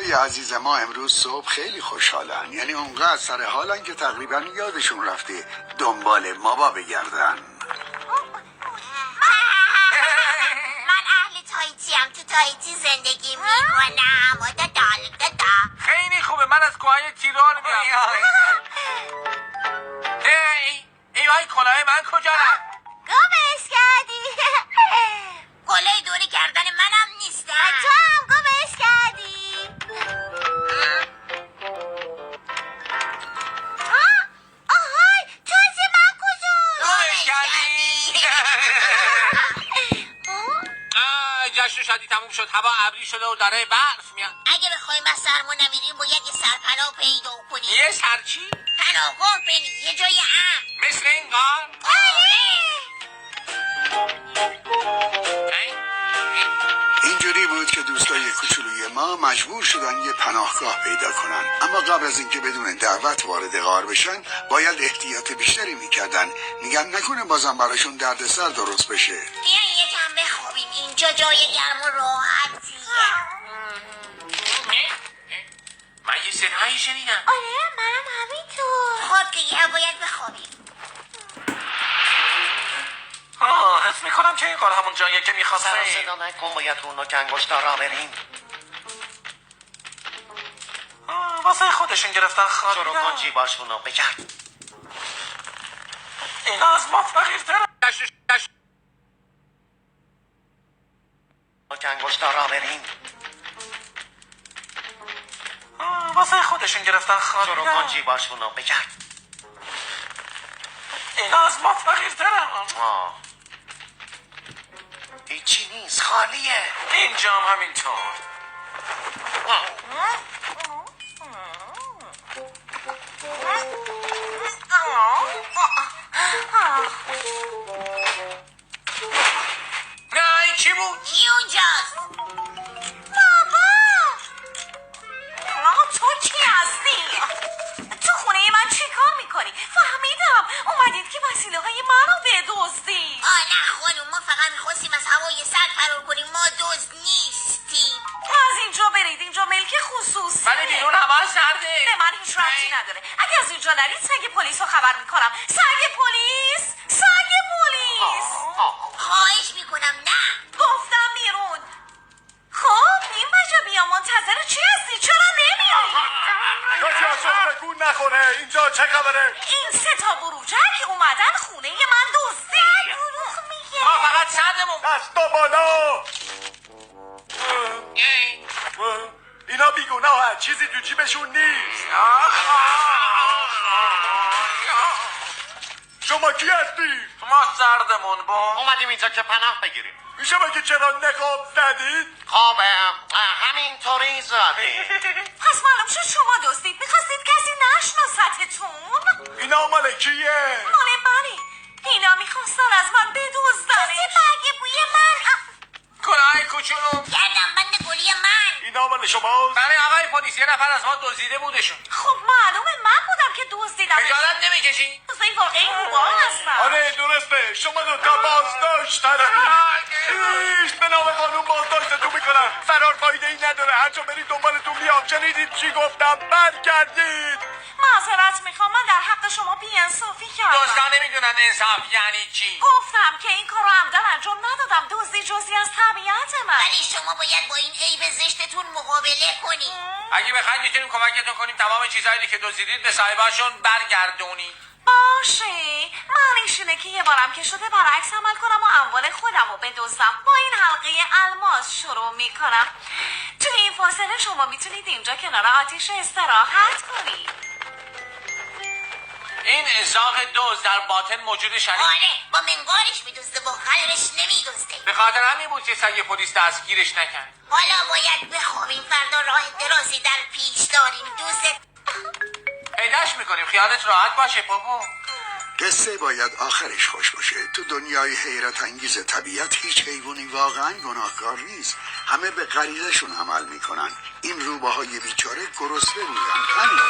دوستای عزیز ما امروز صبح خیلی خوشحالن، یعنی اونقدر سر حالن که تقریبا یادشون رفته دنبال ماما بگردن. من اهل تایچیم، تو تایچی زندگی میکنم. خیلی خوبه، من از کوههای تیران میام. ای وای کلاه من کجا رفت؟ گمش کردی. گله دوری کردن منم نیستم. تو هم گمش کردی. آهای تازه من کجا گمش کردی؟ جشن شادی تموم شد، هوا ابری شده و داره برف میاد. اگه بخوایم از سرما نمیریم باید یه سرپناه پیدا کنیم. یه سرچی؟ پناهگاه بینی یه جای امن. مثل این قار؟ اینجوری بود که دوستای کوچولوی ما مجبور شدن یه پناهگاه پیدا کنن، اما قبل از اینکه بدون دعوت وارد غار بشن باید احتیاط بیشتری میکردن. میگن نکنه بازم براشون دردسر درست بشه. بیاین یکم بخوابیم، اینجا جای گرم و راحتیه. من یه صدایی شنیدم. آره منم همینطور. خب دیگه باید بخوابیم. حس میکنم که این قار همون جاییه که میخواستم. سر صدا نکن، باید رو نوک انگشتا را بریم. واسه خودشون گرفتن خوابیدن. شروع کن جیباشون رو بگرد. اینا از ما فقیرترن. نوک انگشتا را بریم. واسه خودشون گرفتن خوابیدن. شروع کن جیباشون رو بگرد. اینا از ما فقیرترن. هیچی نیست، خالیه. اینجا هم همینطور. نه این چی بود؟ کی اونجاست؟ بابا تو کی هستی؟ تو خونه من چی کار میکنی؟ فهمیدم اومدید که وسیله های منو بدزدید. نه خانم، ما فقط میخواستیم از هوای سرد فرار کنیم، ما دزد نیستیم. از اینجا برید، اینجا ملک خصوصی. ولی بیرون هوا سرده. به من هیچ ربطی نداره. اگه از اینجا نرید سگ پلیس رو خبر میکنم. سگ پلیس، سگ پلیس. خواهش میکنم نه. گفتم بیرون. خب این بجا بیا، منتظر چی هستی؟ چرا نمیایی؟ کسی از تکون نخوره. اینجا چه خبره؟ این سه تا بروجک اومدن خونه من دزدی. دروغ میگه. ما فقط سردمون. دستا بالا. اینا بیگناهن، چیزی تو جیبشون نیست. شما کی هستی؟ ما سردمون با. اومدیم اینجا که پناه بگیریم. میشه بگی چرا نقاب زدید؟ خب همینطوری زدیم. پس معلوم شد شما دزدید. میخواستید کسی نشناستتون؟ اینا مال کیه؟ مال منه. اینا میخواستن از من بدزدن. کسی برگ بوی من. کلاه کوچولو. گردم بند گلی من. اینا مال شماست؟ برای آقای پلیس یه نفر از ما دزدیده بودشون. خب معلومه من بودم که دزدیدم. خجالت نمیکشی؟ دزدی واقعی خوبا هستن. آره درسته، شما دوتا بازداشت هستید. هیچ به نام قانون بازداشتتون میکنن. فرار فایده ای نداره، هر جا برید دنبالتون میام. شنیدید چی گفتم؟ برگردید. معذرت میخوام، من در حق شما بی‌انصافی کردم. دزدا نمیدونن انصاف یعنی چی. گفتم که این کارو عمدن انجام ندادم. دزدی جزئی از طبیعت من. ولی شما باید با این عیب زشتتون مقابله کنید. اگه بخواید میتونیم کمکتون کنیم تمام چیزایی که دزدیدید به صاحباشون برگردونید. باشه، معنیش اینه که یه بارم که شده برعکس عمل کنم و اموال خودم رو بدزدم. با این حلقه الماس شروع میکنم. توی این فاصله شما میتونید اینجا کنار آتیش استراحت کنید. این ازاق دزد در باطن موجود شنید. آره، با منقارش میدزده، با قلبش نمیدزده. به خاطر همین بود که سگ پلیس دستگیرش نکرد. حالا باید بخوابیم، فردا راه درازی در پیش داریم. دوست پیداش میکنیم، خیالت راحت باشه بابا. قصه باید آخرش خوش باشه. تو دنیای حیرت انگیز طبیعت هیچ حیوانی واقعا گناهکار نیست. همه به غریزشون عمل میکنن. این روباهای بیچاره گرسنه بودن. همین.